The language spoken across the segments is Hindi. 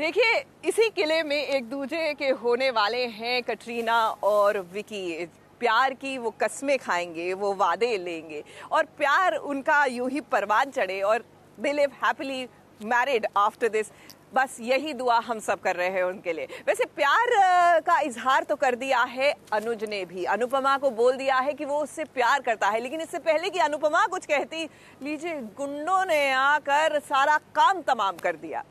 देखिए, इसी किले में एक दूसरे के होने वाले हैं कटरीना और विकी। प्यार की वो कस्में खाएंगे, वो वादे लेंगे और प्यार उनका यूं ही परवान चढ़े और they live happily married after this. बस यही दुआ हम सब कर रहे हैं उनके लिए। वैसे प्यार का इजहार तो कर दिया है अनुज ने भी। अनुपमा को बोल दिया है कि वो उससे प्यार करता है, लेकिन इससे पहले कि अनुपमा कुछ कहती, लीजिए गुंडों ने आकर सारा काम तमाम कर दिया।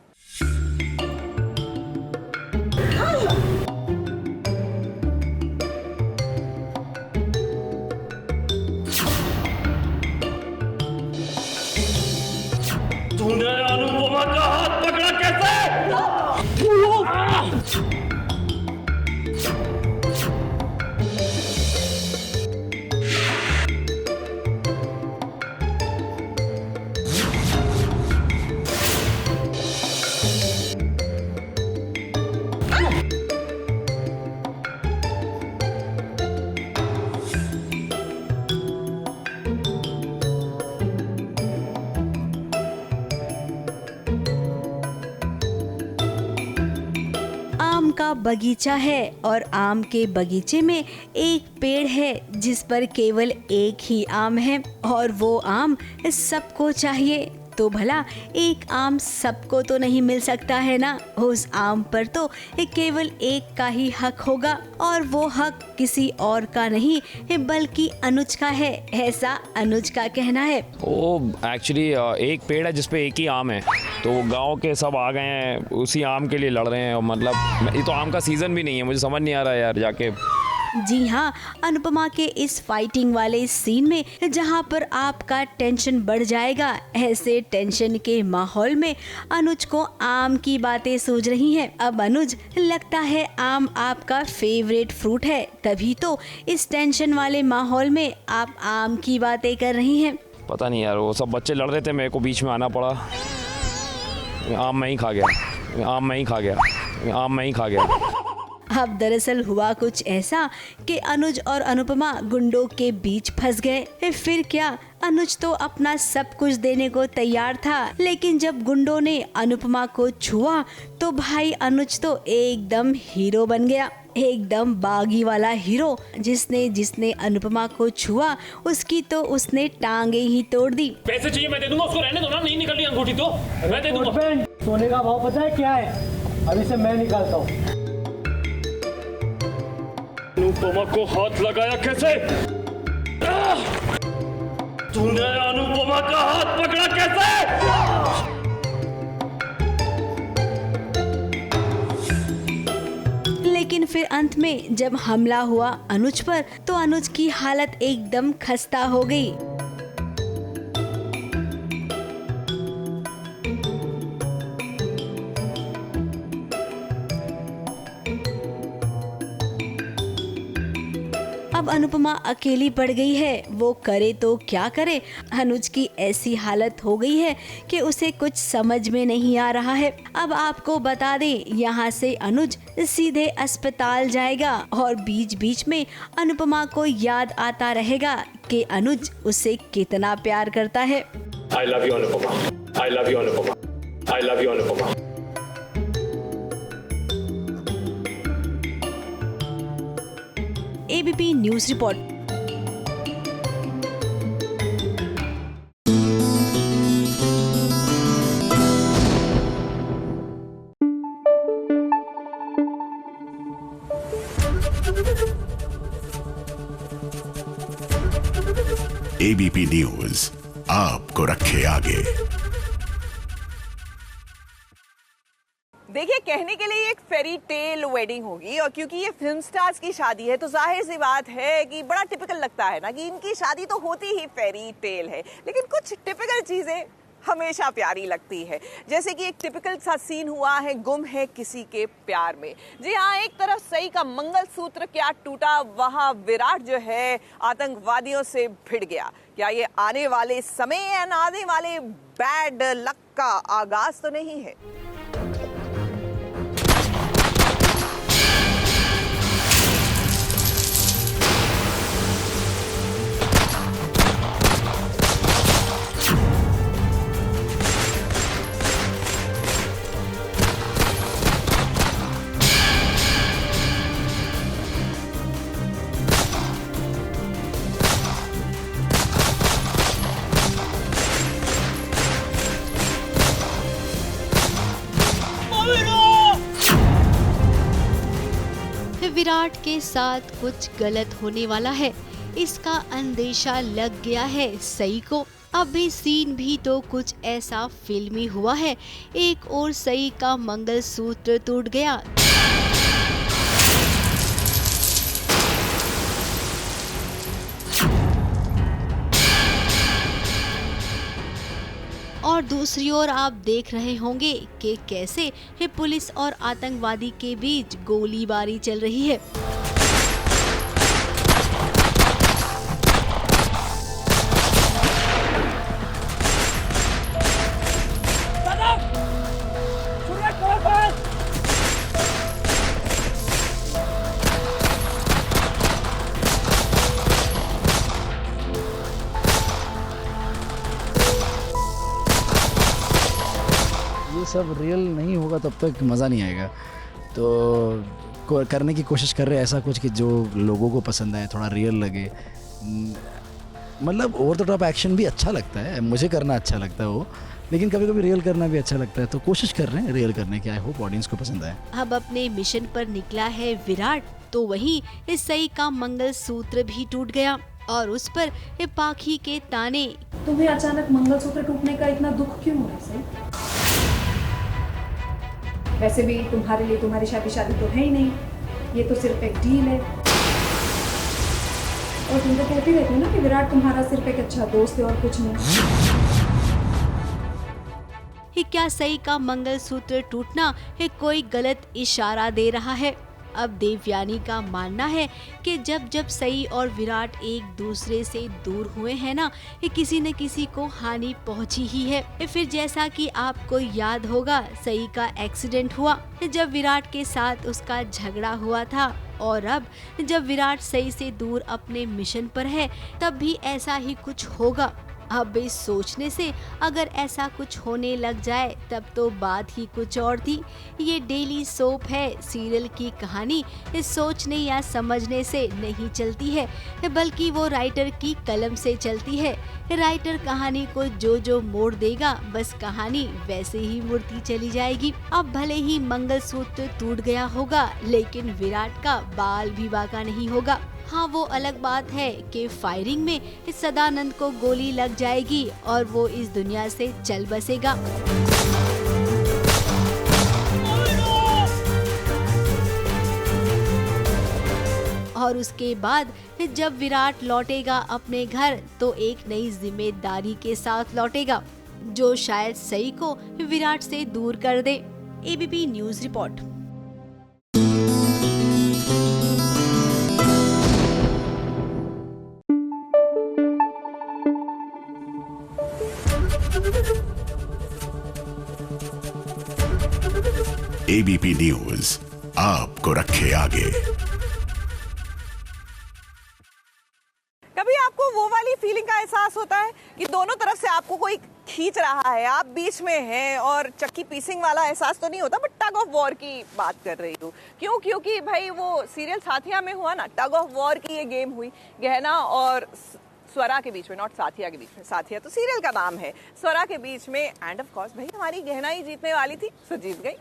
तूने अनुपमा का हाथ पकड़ा कैसे? आम का बगीचा है और आम के बगीचे में एक पेड़ है जिस पर केवल एक ही आम है और वो आम सबको चाहिए। तो भला एक आम सबको तो नहीं मिल सकता है ना। उस आम पर तो केवल एक का ही हक होगा और वो हक किसी और का नहीं बल्कि अनुज का है, ऐसा अनुज का कहना है। वो एक्चुअली एक पेड़ है जिसपे एक ही आम है, तो गांव के सब आ गए हैं उसी आम के लिए लड़ रहे हैं। और मतलब ये तो आम का सीजन भी नहीं है, मुझे समझ नहीं आ रहा है यार जाके। जी हाँ, अनुपमा के इस फाइटिंग वाले सीन में जहाँ पर आपका टेंशन बढ़ जाएगा, ऐसे टेंशन के माहौल में अनुज को आम की बातें सूझ रही हैं। अब अनुज, लगता है आम आपका फेवरेट फ्रूट है, तभी तो इस टेंशन वाले माहौल में आप आम की बातें कर रही हैं। पता नहीं यार, वो सब बच्चे लड़ रहे थे, मेरे को बीच में आना पड़ा। आम मैं ही खा गया, आम मैं ही खा गया, आम मैं ही खा गया। अब दरअसल हुआ कुछ ऐसा कि अनुज और अनुपमा गुंडों के बीच फंस गए। फिर क्या, अनुज तो अपना सब कुछ देने को तैयार था, लेकिन जब गुंडों ने अनुपमा को छुआ तो भाई अनुज तो एकदम हीरो बन गया, एकदम बागी वाला हीरो। जिसने अनुपमा को छुआ उसकी तो उसने टांगे ही तोड़ दी। पैसे चाहिए मैं दे दूंगा, उसको रहने दो ना, नहीं निकल रही अंगूठी तो मैं दे दूंगा। सोने का भाव पता है क्या है? अभी से मैं निकालता हूँ। अनुपमा को हाथ लगाया कैसे? तूने अनुपमा का हाथ पकड़ा कैसे? लेकिन फिर अंत में जब हमला हुआ अनुज पर तो अनुज की हालत एकदम खस्ता हो गई। अब अनुपमा अकेली पड़ गई है, वो करे तो क्या करे। अनुज की ऐसी हालत हो गई है कि उसे कुछ समझ में नहीं आ रहा है। अब आपको बता दें, यहाँ से अनुज सीधे अस्पताल जाएगा और बीच बीच में अनुपमा को याद आता रहेगा कि अनुज उसे कितना प्यार करता है। I love you Anupama, I love you Anupama, I love you Anupama. ABP news report. ABP news आपको रखे आगे। देखिए, कहने के लिए एक फेरी टेल वेडिंग होगी और क्योंकि ये फिल्म स्टार्स की शादी है तो जाहिर सी बात है कि बड़ा टिपिकल लगता है ना कि इनकी शादी तो होती ही फेरी टेल है। लेकिन कुछ टिपिकल चीजें हमेशा प्यारी लगती है, जैसे कि एक टिपिकल सा सीन हुआ है गुम है किसी के प्यार में। जी हाँ, एक तरफ सई का मंगलसूत्र क्या टूटा, वहाँ विराट जो है आतंकवादियों से भिड़ गया। क्या ये आने वाले समय या आने वाले बैड लक का आगाज तो नहीं है? विराट के साथ कुछ गलत होने वाला है, इसका अंदेशा लग गया है सई को। अभी सीन भी तो कुछ ऐसा फिल्मी हुआ है। एक और सई का मंगलसूत्र टूट गया और दूसरी ओर आप देख रहे होंगे कि कैसे पुलिस और आतंकवादी के बीच गोलीबारी चल रही है। ये सब रियल नहीं होगा तब तक मज़ा नहीं आएगा। तो करने की कोशिश कर रहे हैं ऐसा कुछ कि जो लोगों को पसंद आए, थोड़ा रियल लगे। मतलब ओवर द टॉप एक्शन भी अच्छा लगता है, मुझे करना अच्छा लगता है वो, लेकिन कभी कभी रियल करना भी अच्छा लगता है। तो कोशिश कर रहे हैं रियल करने की। आई होप ऑडियंस को पसंद आए। अब अपने मिशन पर निकला है विराट, तो वहीं इस सई का मंगलसूत्र भी टूट गया और उस पर पाखी के ताने। तुम्हें अचानक मंगलसूत्र टूटने का इतना दुख क्यों हो रहा है सई? वैसे भी तुम्हारे लिए तुम्हारी शादी तो है ही नहीं, ये तो सिर्फ एक डील है। और तुम तो कहती रहती हो ना कि विराट तुम्हारा सिर्फ एक अच्छा दोस्त है और कुछ नहीं। क्या सई का मंगलसूत्र टूटना कोई गलत इशारा दे रहा है? अब देवयानी का मानना है कि जब सई और विराट एक दूसरे से दूर हुए हैं ना, किसी न किसी को हानि पहुंची ही है। फिर जैसा कि आपको याद होगा, सई का एक्सीडेंट हुआ जब विराट के साथ उसका झगड़ा हुआ था, और अब जब विराट सई से दूर अपने मिशन पर है तब भी ऐसा ही कुछ होगा। अब इस सोचने से अगर ऐसा कुछ होने लग जाए तब तो बात ही कुछ और थी। ये डेली सोप है, सीरियल की कहानी इस सोचने या समझने से नहीं चलती है, बल्कि वो राइटर की कलम से चलती है। राइटर कहानी को जो मोड़ देगा, बस कहानी वैसे ही मुड़ती चली जाएगी। अब भले ही मंगलसूत्र टूट गया होगा, लेकिन विराट का बाल भी बाका नहीं होगा। हाँ, वो अलग बात है कि फायरिंग में सदानंद को गोली लग जाएगी और वो इस दुनिया से चल बसेगा। और उसके बाद जब विराट लौटेगा अपने घर तो एक नई जिम्मेदारी के साथ लौटेगा, जो शायद सई को विराट से दूर कर दे। ABP news report. ABP news आपको रखे आगे। कभी आपको वो वाली फीलिंग का एहसास होता है कि दोनों तरफ से आपको कोई खींच रहा है, आप बीच में हैं, और चक्की पीसिंग वाला एहसास तो नहीं होता, बट टग ऑफ वॉर की बात कर रही हूँ। क्यों? क्योंकि भाई वो सीरियल साथिया में हुआ ना, टग ऑफ वॉर की ये गेम हुई गहना और स्वरा के बीच में, नॉट साथिया के बीच में। साथिया तो सीरियल का नाम है, स्वरा के बीच में। एंड ऑफ कोर्स भाई हमारी गहना ही जीतने वाली थी, सो जीत गई।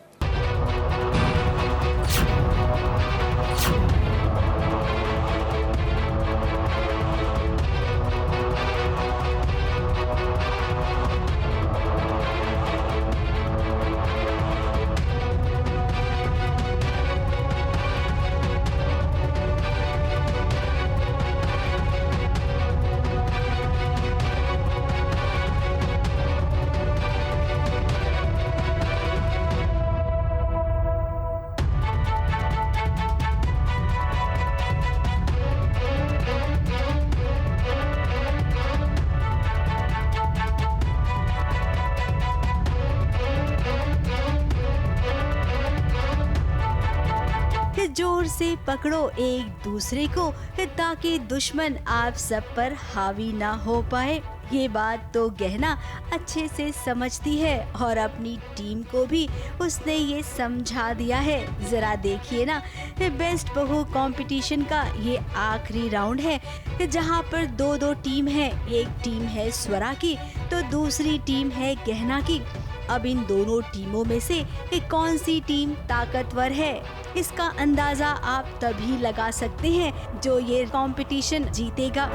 जोर से पकड़ो एक दूसरे को ताकि दुश्मन आप सब पर हावी ना हो पाए। ये बात तो गहना अच्छे से समझती है और अपनी टीम को भी उसने ये समझा दिया है। जरा देखिए ना, बेस्ट बहू कंपटीशन का ये आखिरी राउंड है जहाँ पर दो टीम है। एक टीम है स्वरा की तो दूसरी टीम है गहना की। अब इन दोनों टीमों में से कौन सी टीम ताकतवर है, इसका अंदाजा आप तभी लगा सकते हैं जो ये कंपटीशन जीतेगा।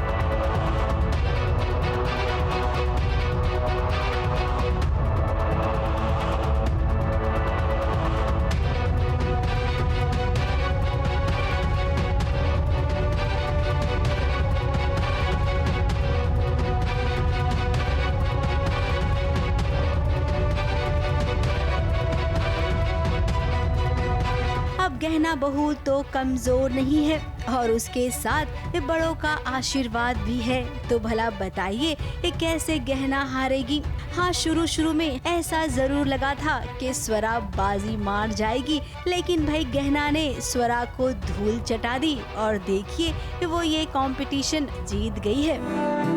गहना बहू तो कमजोर नहीं है और उसके साथ बड़ों का आशीर्वाद भी है, तो भला बताइए कैसे गहना हारेगी। हाँ, शुरू में ऐसा जरूर लगा था कि स्वरा बाजी मार जाएगी, लेकिन भाई गहना ने स्वरा को धूल चटा दी और देखिए वो ये कंपटीशन जीत गई है।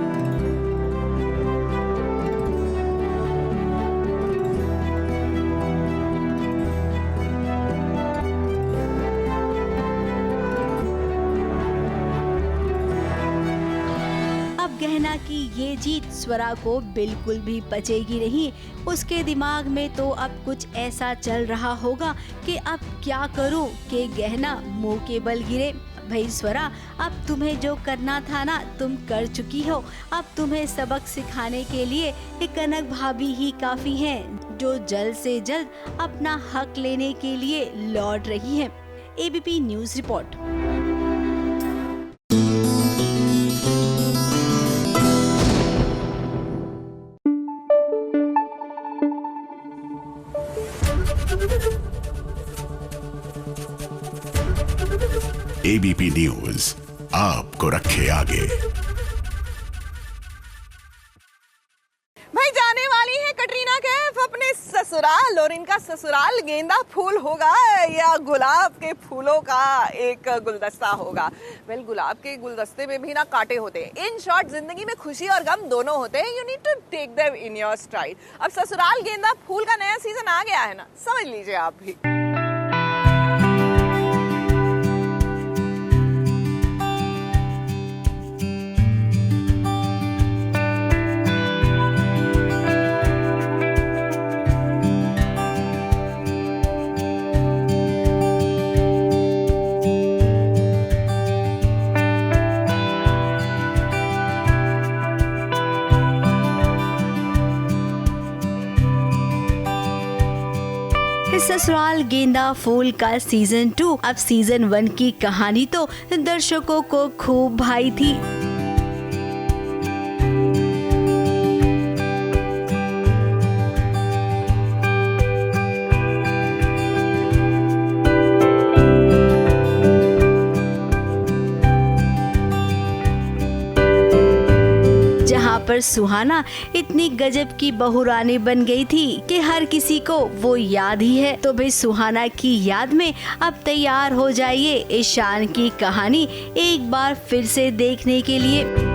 गहना की ये जीत स्वरा को बिल्कुल भी पचेगी नहीं। उसके दिमाग में तो अब कुछ ऐसा चल रहा होगा कि अब क्या करूं कि गहना मुंह के बल गिरे। भाई स्वरा, अब तुम्हें जो करना था ना तुम कर चुकी हो। अब तुम्हें सबक सिखाने के लिए कनक भाभी ही काफी हैं, जो जल्द से जल्द अपना हक लेने के लिए लौट रही है। ABP news report. ABP news आपको रखे आगे। भाई जाने वाली है कटरीना कैफ अपने ससुराल, और इनका ससुराल गेंदा फूल होगा या गुलाब के फूलों का एक गुलदस्ता होगा। वेल, गुलाब के गुलदस्ते में भी ना कांटे होते हैं। इन शॉर्ट, जिंदगी में खुशी और गम दोनों होते हैं। You need to take them in your stride. अब ससुराल गेंदा फूल का नया सीजन आ गया है ना, समझ लीजिए आप भी। ससुराल गेंदा फूल का सीजन 2, अब सीजन 1 की कहानी तो दर्शकों को खूब भाई थी। पर सुहाना इतनी गजब की बहुरानी बन गई थी कि हर किसी को वो याद ही है। तो भाई सुहाना की याद में अब तैयार हो जाइए ईशान की कहानी एक बार फिर से देखने के लिए।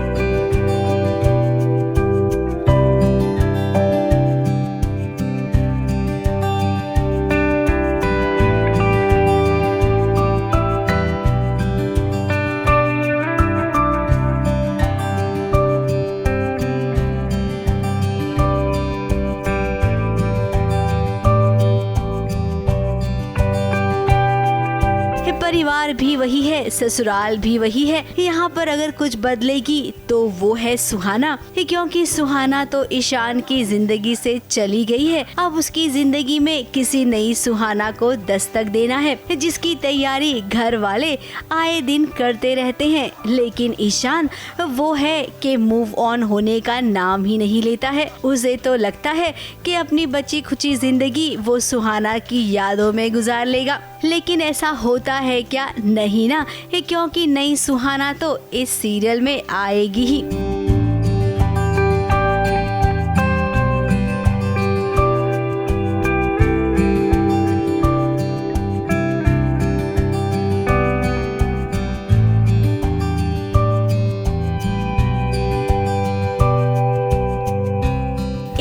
परिवार भी वही है, ससुराल भी वही है। यहाँ पर अगर कुछ बदलेगी तो वो है सुहाना, क्योंकि सुहाना तो ईशान की जिंदगी से चली गई है। अब उसकी जिंदगी में किसी नई सुहाना को दस्तक देना है, जिसकी तैयारी घर वाले आए दिन करते रहते हैं। लेकिन ईशान वो है कि मूव ऑन होने का नाम ही नहीं लेता है। उसे तो लगता है कि अपनी बची खुची जिंदगी वो सुहाना की यादों में गुजार लेगा। लेकिन ऐसा होता है क्या? नहीं ना, क्योंकि नई सुहाना तो इस सीरियल में आएगी ही।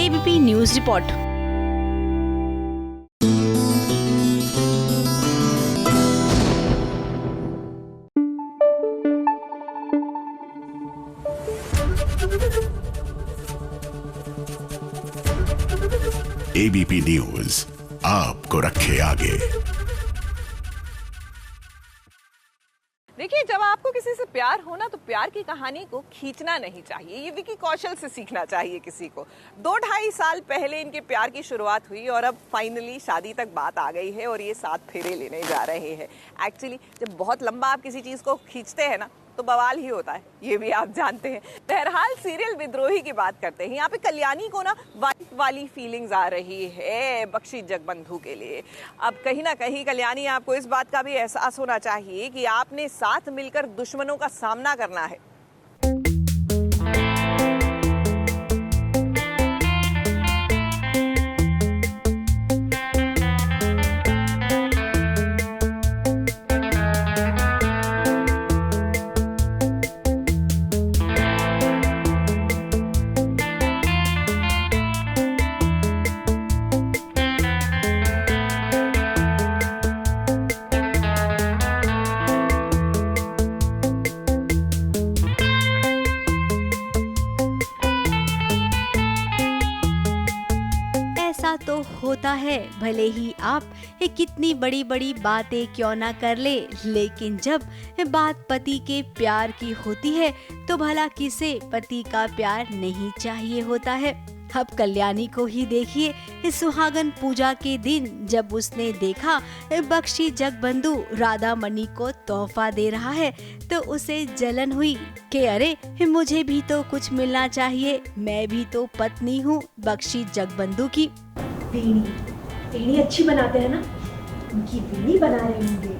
ABP news report. ABP news आपको रखे आगे। देखिए, जब आपको किसी से प्यार हो ना, तो प्यार की कहानी को खींचना नहीं चाहिए। ये विकी कौशल से सीखना चाहिए किसी को। 2-2.5 साल पहले इनके प्यार की शुरुआत हुई और अब फाइनली शादी तक बात आ गई है और ये 7 फेरे लेने जा रहे हैं। एक्चुअली जब बहुत लंबा आप किसी चीज़ को खींचते हैं ना, तो बवाल ही होता है, ये भी आप जानते हैं। बहरहाल सीरियल विद्रोही की बात करते हैं। यहाँ पे कल्याणी को ना वाइफ वाली फीलिंग्स आ रही है बख्शी जगबंधु के लिए। अब कहीं ना कहीं कल्याणी, आपको इस बात का भी एहसास होना चाहिए कि आपने साथ मिलकर दुश्मनों का सामना करना है। ऐसा तो होता है, भले ही आप कितनी बड़ी बड़ी बातें क्यों ना कर ले, लेकिन जब बात पति के प्यार की होती है तो भला किसे पति का प्यार नहीं चाहिए होता है। अब कल्याणी को ही देखिए, सुहागन पूजा के दिन जब उसने देखा बख्शी जगबंधु राधा मणि को तोहफा दे रहा है तो उसे जलन हुई कि अरे मुझे भी तो कुछ मिलना चाहिए, मैं भी तो पत्नी हूँ बख्शी जगबंधु की। वीणी अच्छी बनाते हैं ना, उनकी वीणी बना रहे होंगे,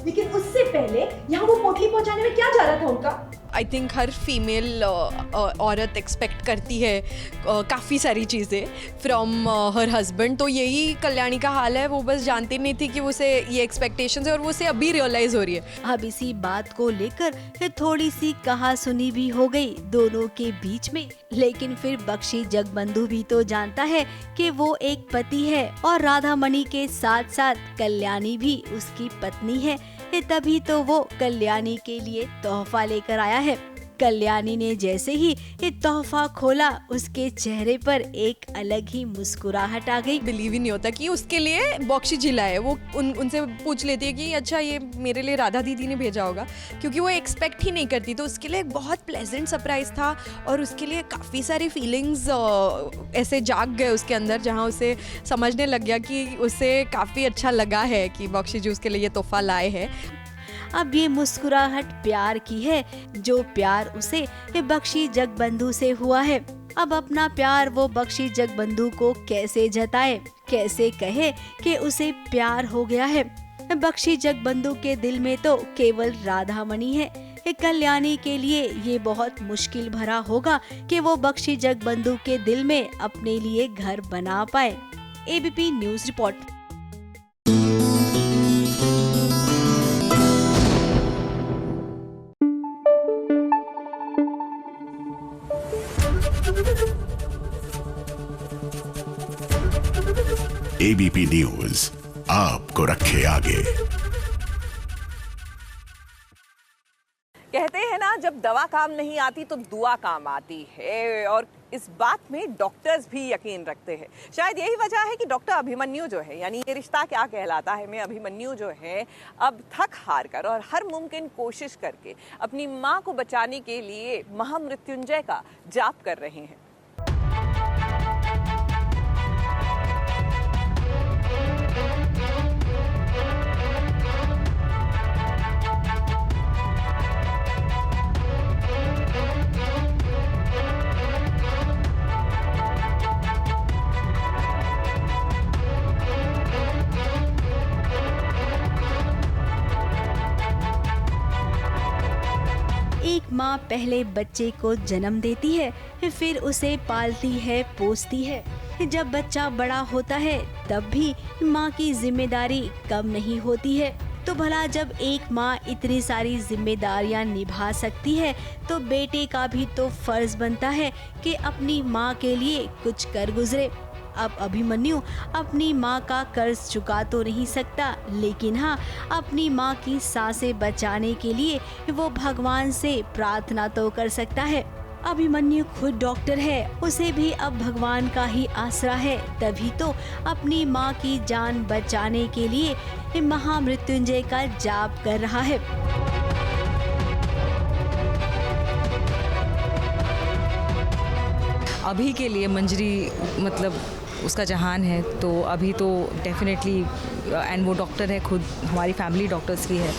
लेकिन उससे पहले यहाँ वो पोटली पहुँचाने में क्या जा रहा था उनका? आई थिंक हर फीमेल औरत एक्सपेक्ट करती है काफ़ी सारी चीज़ें फ्रॉम हर हस्बैंड। तो यही कल्याणी का हाल है, वो बस जानती नहीं थी कि उसे ये एक्सपेक्टेशंस है और वो उसे अभी रियलाइज़ हो रही है। अब इसी बात को लेकर थोड़ी सी कहासुनी भी हो गई दोनों के बीच में, लेकिन फिर बख्शी जगबंधु भी तो जानता है कि वो एक पति है और राधा मणि के साथ साथ कल्याणी भी उसकी पत्नी है, तभी तो वो कल्याणी के लिए तोहफा लेकर आया है। कल्याणी ने जैसे ही ये तोहफा खोला, उसके चेहरे पर एक अलग ही मुस्कुराहट आ गई। बिलीव ही नहीं होता कि उसके लिए बॉक्सी जिला है। वो उनसे पूछ लेती है कि अच्छा ये मेरे लिए राधा दीदी ने भेजा होगा, क्योंकि वो एक्सपेक्ट ही नहीं करती। तो उसके लिए एक बहुत प्लेजेंट सरप्राइज था और उसके लिए काफ़ी सारी फीलिंग्स ऐसे जाग गए उसके अंदर, जहाँ उसे समझने लग गया कि उसे काफ़ी अच्छा लगा है कि बॉक्सी जी उसके लिए ये तोहफा लाए हैं। अब ये मुस्कुराहट प्यार की है, जो प्यार उसे बख्शी जगबंधु से हुआ है। अब अपना प्यार वो बख्शी जगबंधु को कैसे जताए, कैसे कहे कि उसे प्यार हो गया है। बख्शी जगबंधु के दिल में तो केवल राधा मणि है। कल्याणी के लिए ये बहुत मुश्किल भरा होगा कि वो बख्शी जगबंधु के दिल में अपने लिए घर बना पाए। ABP news report. ABP news आपको रखे आगे। कहते हैं ना, जब दवा काम नहीं आती तो दुआ काम आती है, और इस बात में डॉक्टर्स भी यकीन रखते हैं। शायद यही वजह है कि डॉक्टर अभिमन्यु जो है, यानी ये रिश्ता क्या कहलाता है में अभिमन्यु जो है, अब थक हार कर और हर मुमकिन कोशिश करके अपनी माँ को बचाने के लिए महामृत्युंजय का जाप कर रहे हैं। एक माँ पहले बच्चे को जन्म देती है, फिर उसे पालती है, पोसती है। जब बच्चा बड़ा होता है तब भी माँ की जिम्मेदारी कम नहीं होती है। तो भला जब एक माँ इतनी सारी जिम्मेदारियाँ निभा सकती है तो बेटे का भी तो फर्ज बनता है कि अपनी माँ के लिए कुछ कर गुजरे। अब अभिमन्यु अपनी माँ का कर्ज चुका तो नहीं सकता, लेकिन हाँ, अपनी माँ की सांसें बचाने के लिए वो भगवान से प्रार्थना तो कर सकता है। अभिमन्यु खुद डॉक्टर है, उसे भी अब भगवान का ही आसरा है, तभी तो अपनी माँ की जान बचाने के लिए महामृत्युंजय का जाप कर रहा है। अभी के लिए मंजरी मतलब उसका जहान है, तो अभी तो डेफिनेटली, एंड वो डॉक्टर है खुद, हमारी फैमिली डॉक्टर्स की है,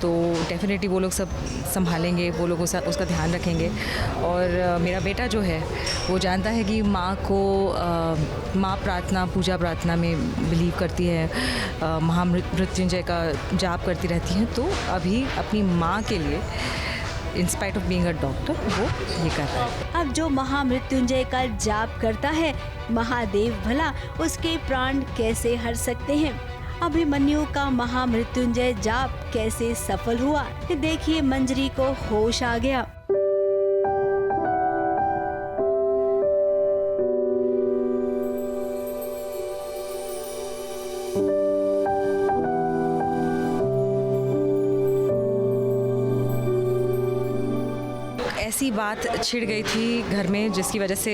तो डेफिनेटली वो लोग सब संभालेंगे, वो लोग उसका ध्यान रखेंगे। और मेरा बेटा जो है वो जानता है कि माँ को माँ प्रार्थना, पूजा प्रार्थना में बिलीव करती है, महामृत्युंजय का जाप करती रहती है, तो अभी अपनी माँ के लिए in spite of being a doctor वो ये कर रहा है। अब जो महामृत्युंजय का जाप करता है, महादेव भला उसके प्राण कैसे हर सकते हैं। अभिमन्यु का महामृत्युंजय जाप कैसे सफल हुआ, देखिए मंजरी को होश आ गया। ऐसी बात छिड़ गई थी घर में जिसकी वजह से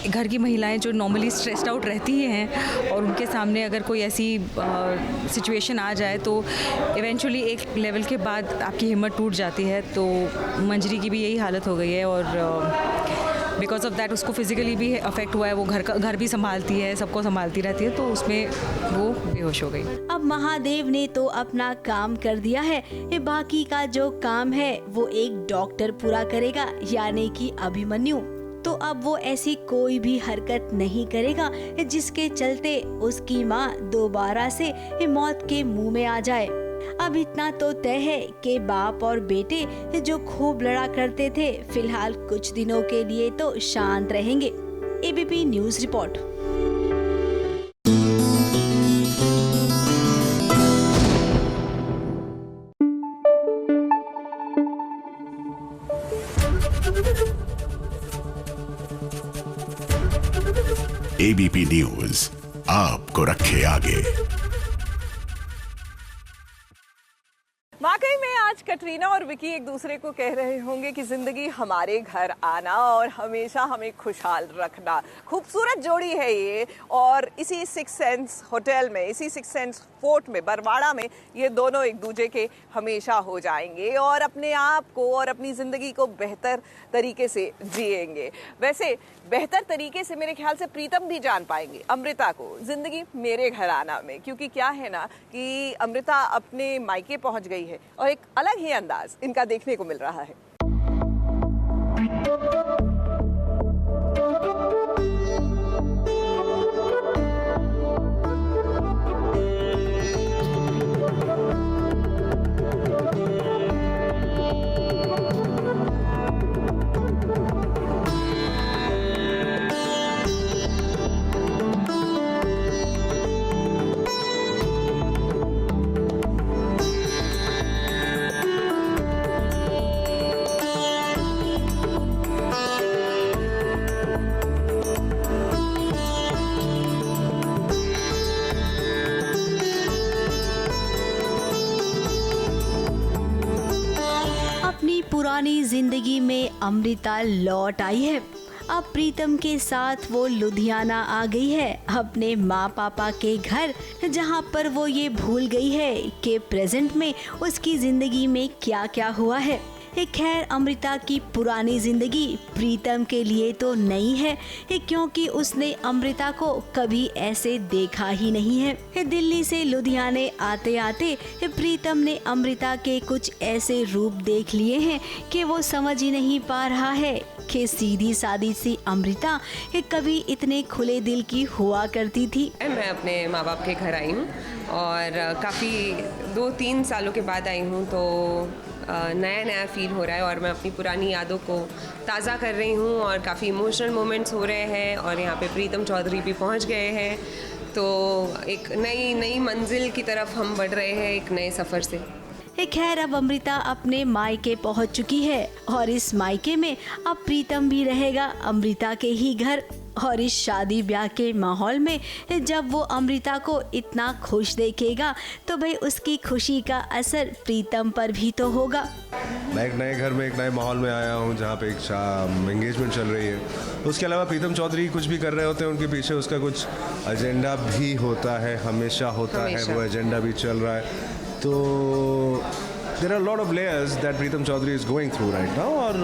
घर की महिलाएं जो नॉर्मली स्ट्रेस्ड आउट रहती हैं और उनके सामने अगर कोई ऐसी सिचुएशन आ जाए तो इवेंचुअली एक लेवल के बाद आपकी हिम्मत टूट जाती है। तो मंजरी की भी यही हालत हो गई है और बिकॉज ऑफ दैट उसको फिजिकली भी अफेक्ट हुआ है। वो घर भी संभालती है, सबको संभालती रहती है, तो उसमें वो बेहोश हो गई। अब महादेव ने तो अपना काम कर दिया है, ये बाकी का जो काम है वो एक डॉक्टर पूरा करेगा, यानी कि अभिमन्यु। तो अब वो ऐसी कोई भी हरकत नहीं करेगा जिसके चलते उसकी माँ दोबारा से मौत के मुंह में आ जाए। अब इतना तो तय है कि बाप और बेटे जो खूब लड़ा करते थे, फिलहाल कुछ दिनों के लिए तो शांत रहेंगे। ABP news report. ABP news आपको रखे आगे। वाकई में आज कटरीना और विकी एक दूसरे को कह रहे होंगे कि जिंदगी हमारे घर आना और हमेशा हमें खुशहाल रखना। खूबसूरत जोड़ी है ये, और इसी सिक्स सेंस होटल में, इसी सिक्स सेंस फोर्ट में, बरवाड़ा में ये दोनों एक दूसरे के हमेशा हो जाएंगे और अपने आप को और अपनी ज़िंदगी को बेहतर तरीके से जिएंगे। वैसे बेहतर तरीके से मेरे ख्याल से प्रीतम भी जान पाएंगे अमृता को जिंदगी मेरे घर आना में, क्योंकि क्या है ना कि अमृता अपने मायके पहुंच गई है और एक अलग ही अंदाज इनका देखने को मिल रहा है। पुरानी जिंदगी में अमृता लौट आई है। अब प्रीतम के साथ वो लुधियाना आ गई है, अपने माँ पापा के घर, जहाँ पर वो ये भूल गई है कि प्रेजेंट में उसकी जिंदगी में क्या क्या हुआ है। खैर अमृता की पुरानी जिंदगी प्रीतम के लिए तो नई है, क्योंकि उसने अमृता को कभी ऐसे देखा ही नहीं है। दिल्ली से लुधियाने आते आते प्रीतम ने अमृता के कुछ ऐसे रूप देख लिए हैं कि वो समझ ही नहीं पा रहा है कि सीधी सादी सी अमृता कभी इतने खुले दिल की हुआ करती थी। मैं अपने माँ बाप के घर आई हूँ और काफ़ी 2-3 सालों के बाद आई हूँ, तो नया नया फील हो रहा है और मैं अपनी पुरानी यादों को ताज़ा कर रही हूँ और काफ़ी इमोशनल मोमेंट्स हो रहे हैं। और यहाँ पे प्रीतम चौधरी भी पहुँच गए हैं, तो एक नई मंजिल की तरफ हम बढ़ रहे हैं, एक नए सफ़र से। खैर अब अमृता अपने मायके पहुंच चुकी है और इस मायके में अब प्रीतम भी रहेगा अमृता के ही घर, और इस शादी ब्याह के माहौल में जब वो अमृता को इतना खुश देखेगा तो भाई उसकी खुशी का असर प्रीतम पर भी तो होगा। मैं एक नए घर में एक नए माहौल में आया हूँ जहाँ पे एक एंगेजमेंट चल रही है। उसके अलावा प्रीतम चौधरी कुछ भी कर रहे होते हैं, उनके पीछे उसका कुछ एजेंडा भी होता है, हमेशा होता है, वो एजेंडा भी चल रहा है। तो there are a lot of layers that Pritam Chaudhary is going through right now और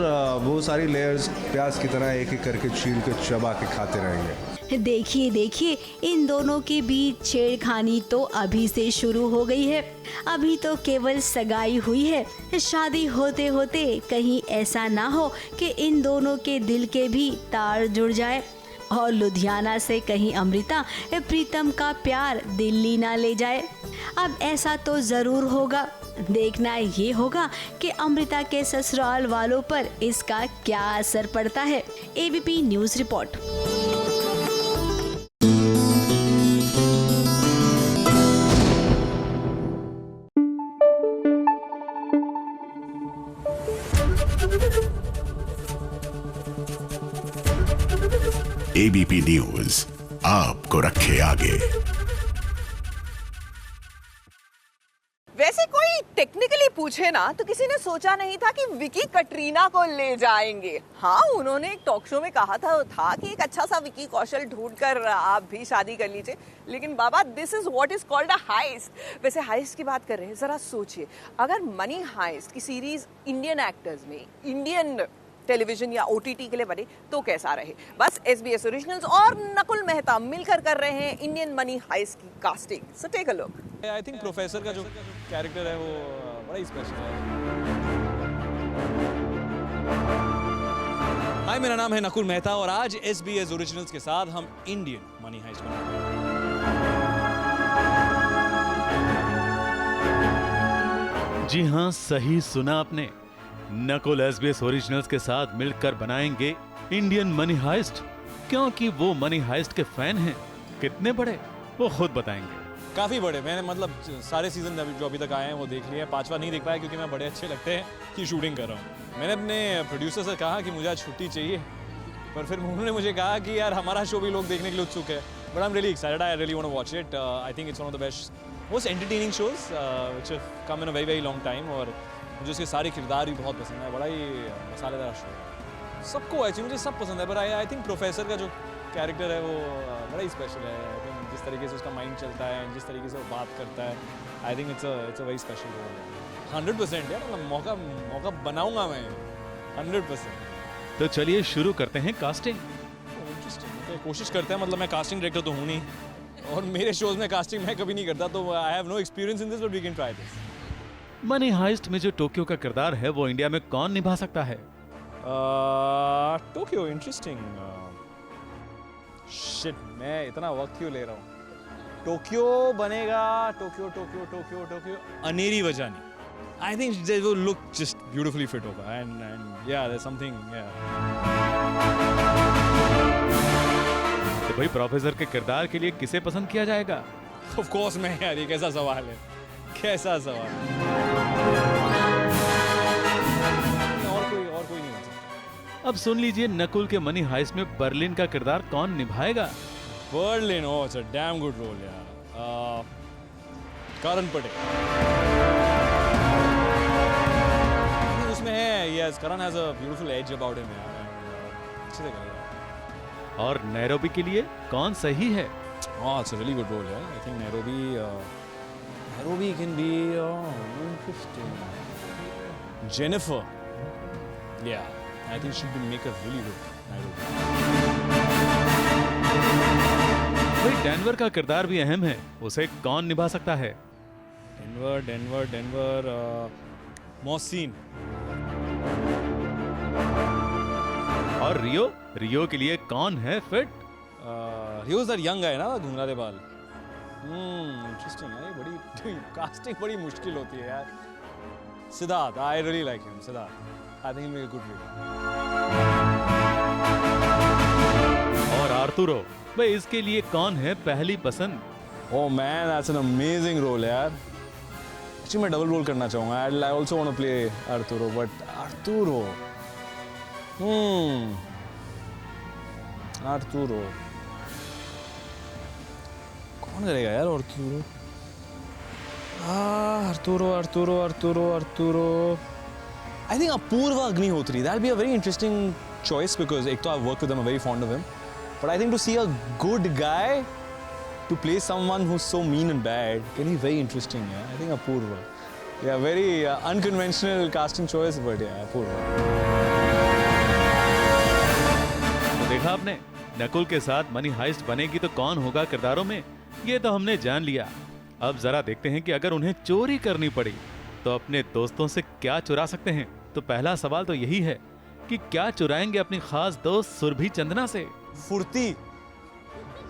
वो सारी layers प्याज की तरह एक एक करके छील के चबा के खाते रहेंगे। देखिए देखिए, इन दोनों के बीच छेड़खानी तो अभी से शुरू हो गई है। अभी तो केवल सगाई हुई है, शादी होते होते कहीं ऐसा ना हो कि इन दोनों के दिल के भी तार जुड़ जाए और लुधियाना से कहीं अमृता प्रीतम का प्यार दिल्ली ना ले जाए। अब ऐसा तो ज़रूर होगा, देखना ये होगा कि अमृता के ससुराल वालों पर इसका क्या असर पड़ता है। ABP news report. ABP news आपको रखे आगे। वैसे कोई टेक्निकली पूछे ना तो किसी ने सोचा नहीं था कि विकी कटरीना को ले जाएंगे। हाँ, उन्होंने एक टॉक शो में कहा था कि एक अच्छा सा विकी कौशल ढूंढकर आप भी शादी कर लीजिए, लेकिन बाबा this is what is called a heist. वैसे हाइस्ट की बात कर रहे हैं, जरा सोचिए अगर मनी हाइस्ट की सीरीज इंडियन एक्टर्स में इंडियन टेलीविजन या ओटीटी के लिए बने तो कैसा रहे। बस SBS ओरिजिनल्स और नकुल मेहता मिलकर कर रहे हैं इंडियन मनी हाइस्ट की casting. So take a look. I think professor का जो कैरेक्टर है वो बड़ा ही स्पेशल है। हाय, मेरा नाम है नकुल मेहता और आज SBS ओरिजिनल्स के साथ हम इंडियन मनी हाइस्ट बनाएंगे। जी हाँ, सही सुना आपने। नकुल SBS ओरिजिनल्स के साथ मिलकर बनाएंगे इंडियन मनी हाइस्ट, क्योंकि वो मनी हाइस्ट के फैन हैं। कितने बड़े वो खुद बताएंगे। काफ़ी बड़े। मैंने मतलब सारे सीजन जो अभी तक आए हैं वो देख लिए हैं। 5वां नहीं देख पाया क्योंकि मैं बड़े अच्छे लगते हैं कि शूटिंग कर रहा हूँ। मैंने अपने प्रोड्यूसर से कहा कि मुझे आज छुट्टी चाहिए, पर फिर उन्होंने मुझे कहा कि यार हमारा शो भी लोग देखने के लिए उत्सुक है। But I am really excited, I really want to watch it. I think it's one of the best most entertaining shows which have come in a very long time और मुझे उसके सारे किरदार भी बहुत पसंद है। बड़ा ही मसालेदार शो है। सबको एक्चुअली मुझे सब पसंद है, पर आई थिंक प्रोफेसर का जो कैरेक्टर है वो बड़ा ही स्पेशल है। आई थिंक जिस तरीके से उसका माइंड चलता है, जिस तरीके से वो बात करता है, I think it's a very special role. 100% यार, मतलब मौका बनाऊंगा मैं 100%। तो चलिए शुरू करते हैं कास्टिंग। इंटरेस्टिंग, कोशिश करते हैं। मतलब मैं कास्टिंग डायरेक्टर तो हूँ नहीं और मेरे शोज में कास्टिंग मैं कभी नहीं करता, तो I have no experience in this, but we can try this. Money Heist में जो टोक्यो का किरदार है वो इंडिया में कौन निभा सकता है? Tokyo, interesting. शिट, मैं इतना वक्त क्यों ले रहा हूँ? टोक्यो बनेगा, Tokyo Aneri Vajani. I think they will look just beautifully fit होगा एंड या देयर समथिंग। तो भाई प्रोफेसर के किरदार के लिए किसे पसंद किया जाएगा? ऑफ कोर्स मैं यार, ये कैसा सवाल है, कैसा सवाल। और कोई नहीं बन सकता। अब सुन लीजिए, नकुल के मनी हाइस्ट में बर्लिन का किरदार कौन निभाएगा? Berlin, oh it's a damn good role यार। करण पटेल उसमें है। Yes, Karan has a beautiful edge about him यार, अच्छे से करेगा। और नैरोबी के लिए कौन सही है? Oh it's a really good role यार। I think Nairobi can be interesting. Jennifer, yeah, I think she could make a really good Nairobi. भाई डेनवर का किरदार भी अहम है, उसे कौन निभा सकता है? डेनवर, मोहसिन। और रियो के लिए कौन है fit? Rio is that young guy ना, घुंघराले बाल। इंटरेस्टिंग है। बड़ी कास्टिंग बड़ी मुश्किल होती है यार। Siddharth, I really like him. Siddharth, I think he will make a good leader. और आर्तुरो, भाई इसके लिए कौन है पहली पसंद? Oh man, that's an amazing role यार। एक्चुअली मैं डबल रोल करना चाहूँगा। I also want to play Arturo, but Arturo Arturo कौन करेगा यार? Arturo I think Apurva Agnihotri, that'll be a very interesting choice because ek to I've worked with him, I'm very fond of him. But I think to see a good guy to play someone who's so mean and bad can be very interesting. Yeah, I think Apurva. Yeah, very unconventional casting choice, but yeah, Apurva. तो देखा आपने, नकुल के साथ मनी हाइस्ट बनेगी तो कौन होगा किरदारों में, ये तो हमने जान लिया। अब जरा देखते हैं कि अगर उन्हें चोरी करनी पड़ी तो अपने दोस्तों से क्या चुरा सकते हैं। तो पहला सवाल तो यही है कि क्या चुराएंगे अपनी खास दोस्त सुरभि चंदना से? फुर्ती,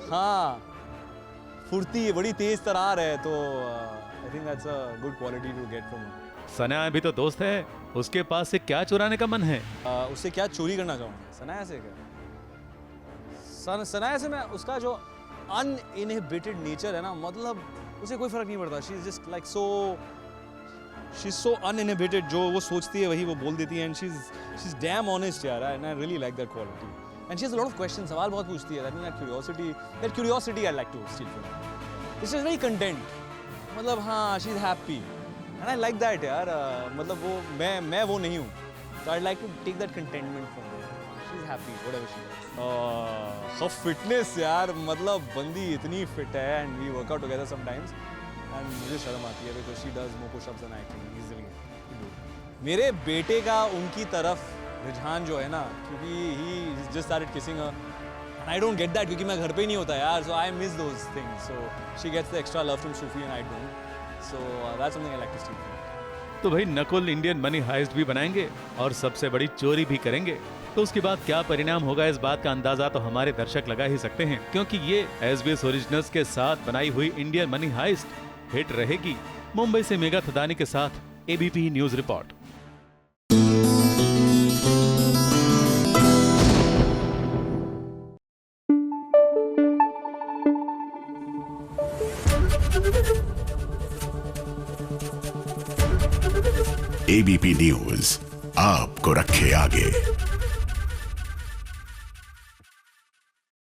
हाँ फुर्ती, बड़ी तेज तरार है, तो I think that's a good quality to get from her. Sanaya भी तो दोस्त है, उसके पास से क्या चुराने का मन है? उससे क्या चोरी करना चाहूँगा? सनाया से क्या? सनाया से मैं उसका जो अनइनहिबिटेड नेचर है ना, मतलब उसे कोई फर्क नहीं पड़ता। She is just like she is so uninhibited, जो वो सोचती है वही वो बोल देती है, and she is damn honest यार, and I really like that quality. And she has a lot of question, सवाल बहुत पूछती है। That curiosity I like to steal from. She is very content, मतलब हाँ she is happy and I like that यार। मतलब वो मैं वो नहीं हूँ, तो I like to take that contentment from her. She is happy whatever she does. Fitness यार, मतलब बंदी इतनी फिट है, and we workout together sometimes, and मुझे शर्म आती है because she does more pushups than I can easily. मेरे बेटे का उनकी तरफ रुझान जो है ना, क्योंकि he just started kissing her, and I don't get that क्योंकि मैं घर पे ही नहीं होता यार, so I miss those things. So she gets the extra love from Sufi and I don't, so that's something I like to steal. तो भाई नकुल इंडियन मनी हाइस्ट भी बनाएंगे और सबसे बड़ी चोरी भी करेंगे, तो उसके बाद क्या परिणाम होगा इस बात का अंदाजा तो हमारे दर्शक लगा ही सकते हैं, क्योंकि ये SBS ओरिजिनल्स के साथ बनाई हुई इंडियन मनी हाइस्ट हिट रहेगी। मुंबई से मेगा थदानी के साथ ABP news report. ABP news आपको रखे आगे।